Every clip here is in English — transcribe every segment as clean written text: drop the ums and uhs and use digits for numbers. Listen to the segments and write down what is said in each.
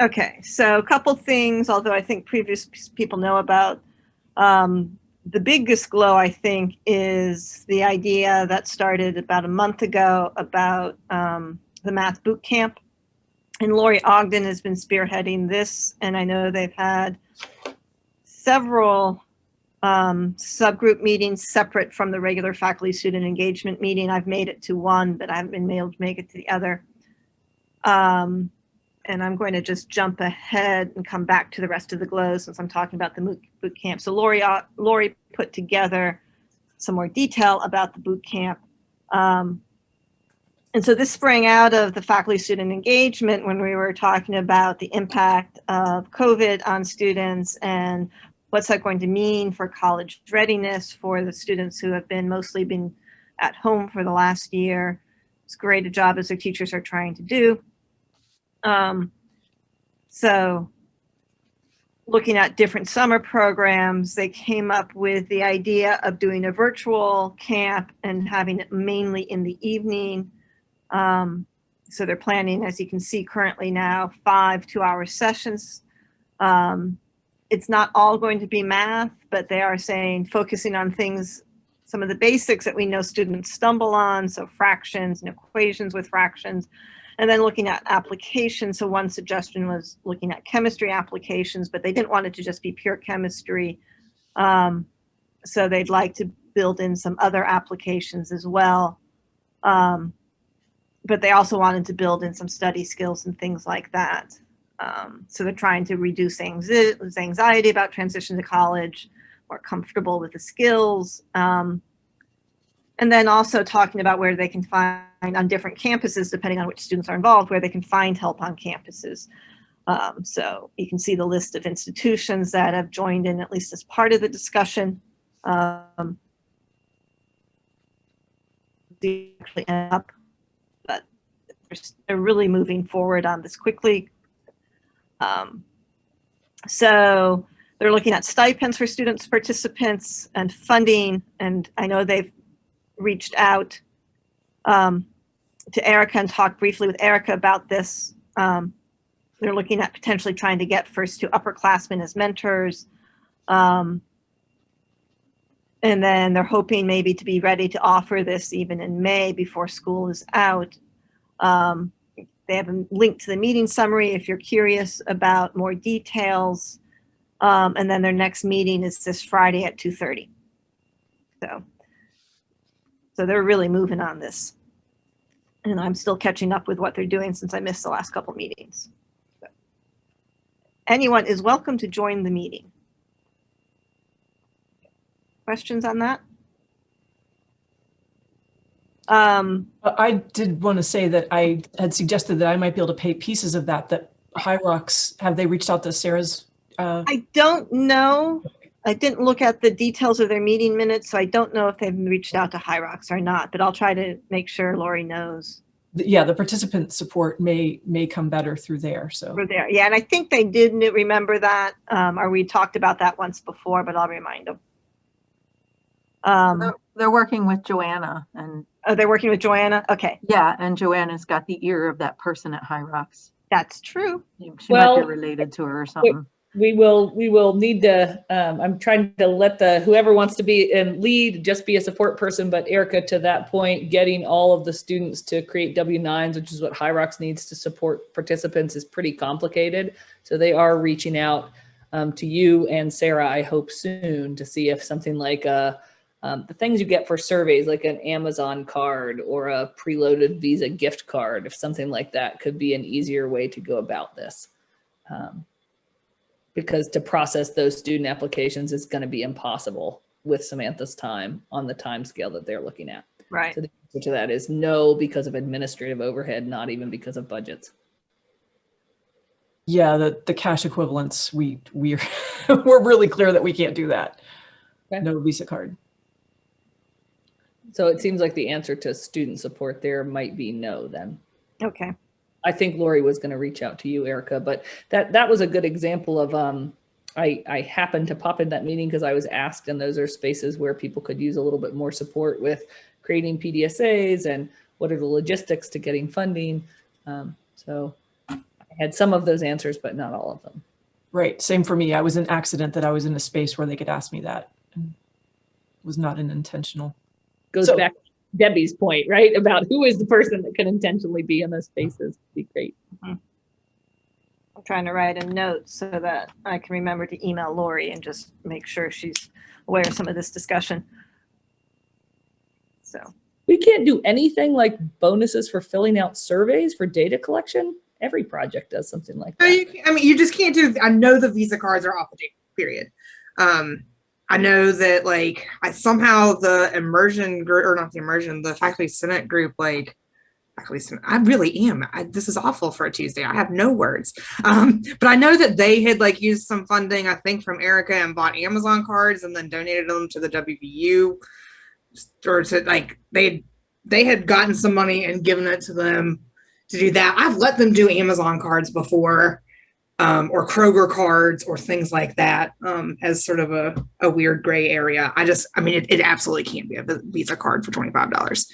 Okay, so a couple things, although I think previous people know about. The biggest glow, I think, is the idea that started about a month ago about the math boot camp. And Lori Ogden has been spearheading this, and I know they've had several subgroup meetings separate from the regular faculty student engagement meeting. I've made it to one, but I haven't been able to make it to the other. And I'm going to just jump ahead and come back to the rest of the glow since I'm talking about the boot camp. So Lori put together some more detail about the boot camp. And so this sprang out of the faculty student engagement when we were talking about the impact of COVID on students and what's that going to mean for college readiness for the students who have mostly been at home for the last year. As great a job as their teachers are trying to do. So looking at different summer programs, they came up with the idea of doing a virtual camp and having it mainly in the evening. So they're planning, as you can see currently now, 5 2-hour sessions. It's not all going to be math, but they are saying focusing on things, some of the basics that we know students stumble on, so fractions and equations with fractions, and then looking at applications. So one suggestion was looking at chemistry applications, but they didn't want it to just be pure chemistry. So they'd like to build in some other applications as well. But they also wanted to build in some study skills and things like that. So they're trying to reduce anxiety about transition to college, more comfortable with the skills. And then also talking about where they can find on different campuses, depending on which students are involved, where they can find help on campuses. So you can see the list of institutions that have joined in, at least as part of the discussion. But they're really moving forward on this quickly. So they're looking at stipends for students, participants, and funding. And I know they've reached out to Erica and talked briefly with Erica about this. They're looking at potentially trying to get first to upperclassmen as mentors. And then they're hoping maybe to be ready to offer this even in May before school is out. They have a link to the meeting summary if you're curious about more details. And then their next meeting is this Friday at 2:30. So they're really moving on this. And I'm still catching up with what they're doing since I missed the last couple meetings. So anyone is welcome to join the meeting. Questions on that? I did want to say that I had suggested that I might be able to pay pieces of that HYROX, have they reached out to Sarah's? I don't know. I didn't look at the details of their meeting minutes, so I don't know if they've reached out to HYROX or not, but I'll try to make sure Lori knows. Yeah, the participant support may come better through there. So through there, yeah, and I think they did remember that, or we talked about that once before, but I'll remind them. They're working with Joanna, and oh, they're working with Joanna. Okay. Yeah, and Joanna's got the ear of that person at HYROX. That's true. She might be related to her or something. We will need to, I'm trying to let whoever wants to be in lead, just be a support person, but Erica, to that point, getting all of the students to create W-9s, which is what HYROX needs to support participants, is pretty complicated. So they are reaching out to you and Sarah, I hope soon, to see if something like the things you get for surveys, like an Amazon card or a preloaded Visa gift card, if something like that could be an easier way to go about this. Because to process those student applications is going to be impossible with Samantha's time on the time scale that they're looking at. Right. So the answer to that is no, because of administrative overhead, not even because of budgets. Yeah, the cash equivalents, we're really clear that we can't do that. Okay. No Visa card. So it seems like the answer to student support there might be no then. Okay. I think Lori was going to reach out to you, Erica, but that was a good example of, I happened to pop in that meeting because I was asked, and those are spaces where people could use a little bit more support with creating PDSAs and what are the logistics to getting funding. So I had some of those answers, but not all of them. Right. Same for me. I was an accident that I was in a space where they could ask me that. And it was not an intentional. Goes So- back to Debbie's point, right? About who is the person that can intentionally be in those spaces. Be great. I'm trying to write a note so that I can remember to email Lori and just make sure she's aware of some of this discussion. So, We can't do anything like bonuses for filling out surveys for data collection. Every project does something like So that. I mean, you just can't do. I know the Visa cards are off the table. Period. I know that somehow the immersion group, or not the immersion, the faculty senate group, faculty senate. I really am. This is awful for a Tuesday. I have no words. But I know that they had used some funding, I think, from Erica and bought Amazon cards and then donated them to the WVU, or to they had gotten some money and given it to them to do that. I've let them do Amazon cards before, or Kroger cards or things like that, as sort of a weird gray area. I mean, it absolutely can't be a Visa card for $25.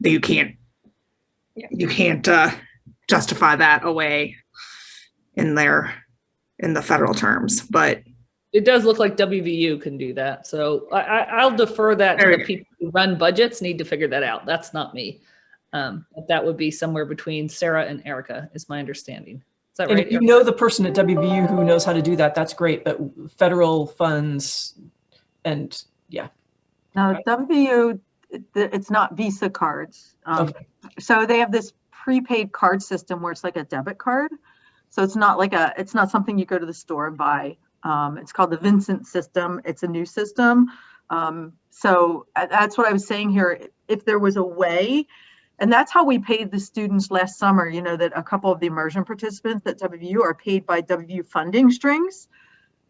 You can't justify that away in the federal terms, but It does look like WVU can do that. So I'll defer that to There the we go. people who run budgets need to figure that out. That's not me. But that would be somewhere between Sarah and Erica is my understanding. Is that And right? if you know the person at WVU who knows how to do that, that's great. But federal funds and yeah. Now, WVU, it's not Visa cards. Okay. So they have this prepaid card system where it's like a debit card. So it's not it's not something you go to the store and buy. It's called the Vincent system. It's a new system. So that's what I was saying here. If there was a way, and that's how we paid the students last summer, that a couple of the immersion participants at WVU are paid by WVU funding strings.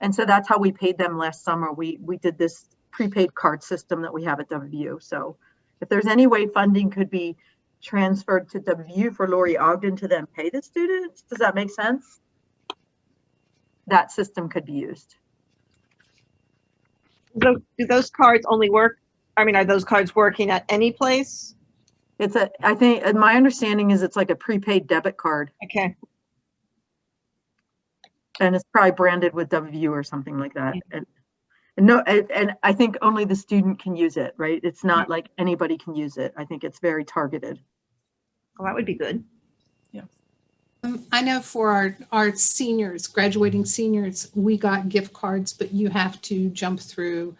And so that's how we paid them last summer. We did this prepaid card system that we have at WVU. So if there's any way funding could be transferred to WVU for Lori Ogden to then pay the students, does that make sense? That system could be used. do those cards only work? I mean, are those cards working at any place? I think my understanding is it's like a prepaid debit card, Okay. and it's probably branded with WVU or something like that. And I think only the student can use it, right? It's not like anybody can use it. I think it's very targeted. Well, that would be good. I know for our seniors, graduating seniors, we got gift cards, but you have to jump through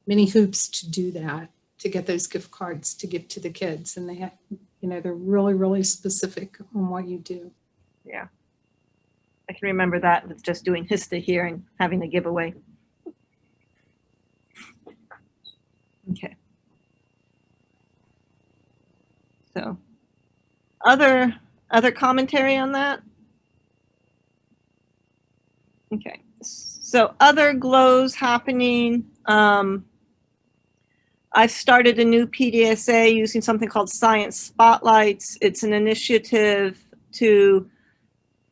many hoops to do that, to get those gift cards to give to the kids. And they have, they're really, really specific on what you do. Yeah. I can remember that with just doing HISTA here and having the giveaway. Okay. So, other commentary on that? Okay. So other glows happening. I've started a new PDSA using something called Science Spotlights. It's an initiative to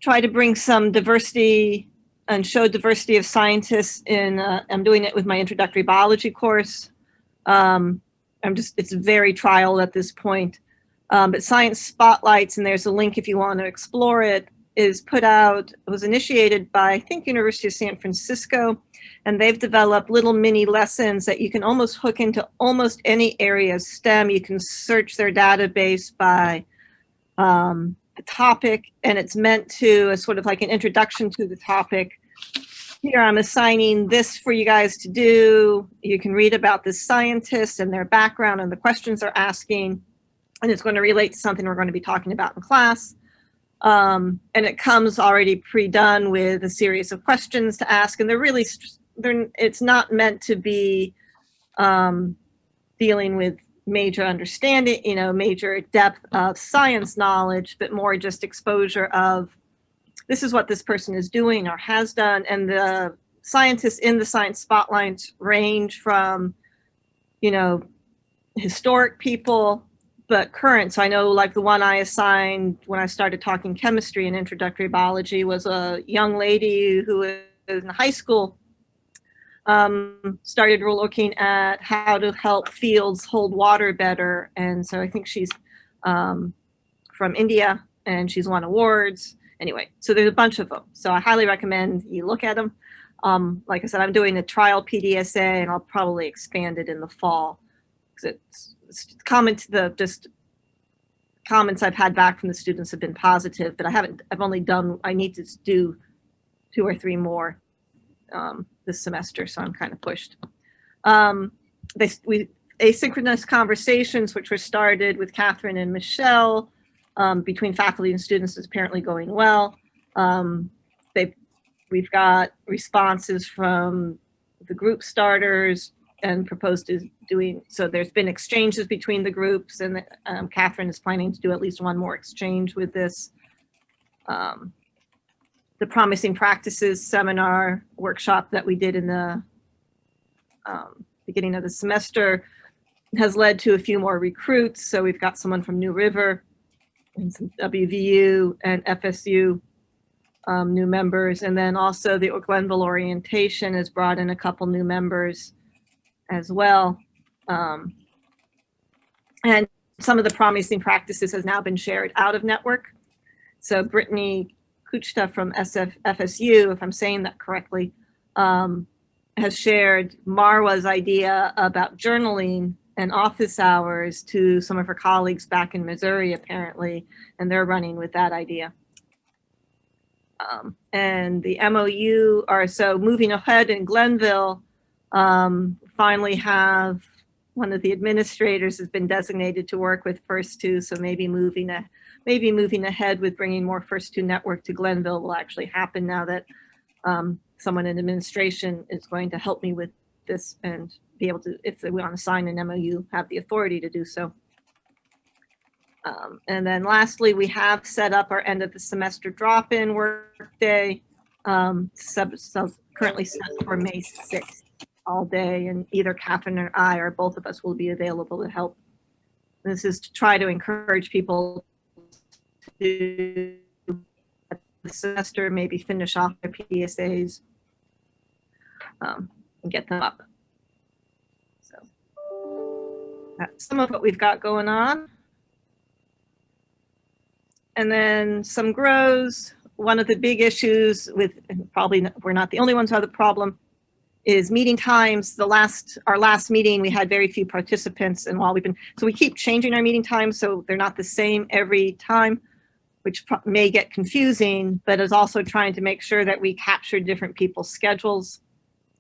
try to bring some diversity and show diversity of scientists in, I'm doing it with my introductory biology course. It's very trial at this point. But Science Spotlights, and there's a link if you want to explore it, it was initiated by, I think, University of San Francisco, and they've developed little mini lessons that you can almost hook into almost any area of STEM. You can search their database by the topic, and it's meant to as sort of like an introduction to the topic. Here I'm assigning this for you guys to do. You can read about this scientist and their background and the questions they're asking, and it's going to relate to something we're going to be talking about in class. And it comes already pre-done with a series of questions to ask, and it's not meant to be dealing with major understanding, major depth of science knowledge, but more just exposure of this is what this person is doing or has done. And the scientists in the Science Spotlights range from, historic people, but current. So I know like the one I assigned when I started talking chemistry and introductory biology was a young lady who was in high school, started looking at how to help fields hold water better. And so I think she's from India and she's won awards. anyway, so there's a bunch of them. So I highly recommend you look at them. Like I said, I'm doing a trial PDSA, and I'll probably expand it in the fall because it's common to the just comments I've had back from the students have been positive, but I've only done, I need to do 2 or 3 more this semester, so I'm kind of pushed. Asynchronous conversations, which were started with Catherine and Michelle between faculty and students, is apparently going well. We've got responses from the group starters and proposed to doing, so there's been exchanges between the groups, and Catherine is planning to do at least 1 more exchange with this. The Promising Practices seminar workshop that we did in the beginning of the semester has led to a few more recruits. So we've got someone from New River and some WVU and FSU new members. And then also the Glenville orientation has brought in a couple new members as well. And some of the Promising Practices has now been shared out of network. So Brittany Kuchta from FSU, if I'm saying that correctly, has shared Marwa's idea about journaling and office hours to some of her colleagues back in Missouri, apparently, and they're running with that idea. And the MOU are, so moving ahead in Glenville, finally have one of the administrators has been designated to work with First Two, so maybe moving ahead with bringing more First Two network to Glenville will actually happen now that someone in administration is going to help me with this and be able to, if they want to sign an MOU, have the authority to do so. And then lastly, we have set up our end of the semester drop-in work day, currently set for May 6th all day, and either Catherine or I or both of us will be available to help. This is to try to encourage people to the semester, maybe finish off their PDSAs and get them up. So that's some of what we've got going on. And then some grows. One of the big issues with, and probably we're not the only ones who have the problem, is meeting times. Our last meeting, we had very few participants, and while so we keep changing our meeting times so they're not the same every time, which may get confusing, but is also trying to make sure that we capture different people's schedules.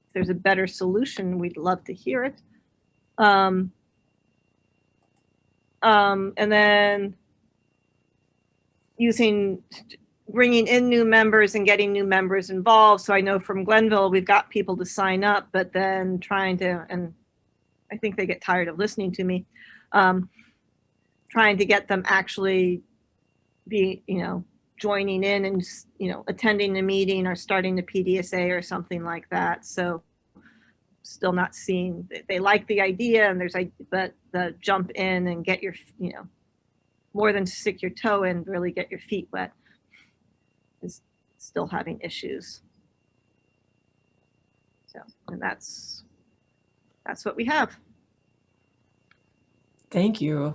If there's a better solution, we'd love to hear it. And then bringing in new members and getting new members involved. So I know from Glenville, we've got people to sign up, but then trying to, and I think they get tired of listening to me, trying to get them actually be, joining in and, attending the meeting or starting the PDSA or something like that. So still not seeing, they like the idea and but the jump in and get your, more than stick your toe in, really get your feet wet is still having issues. So, and that's what we have. Thank you.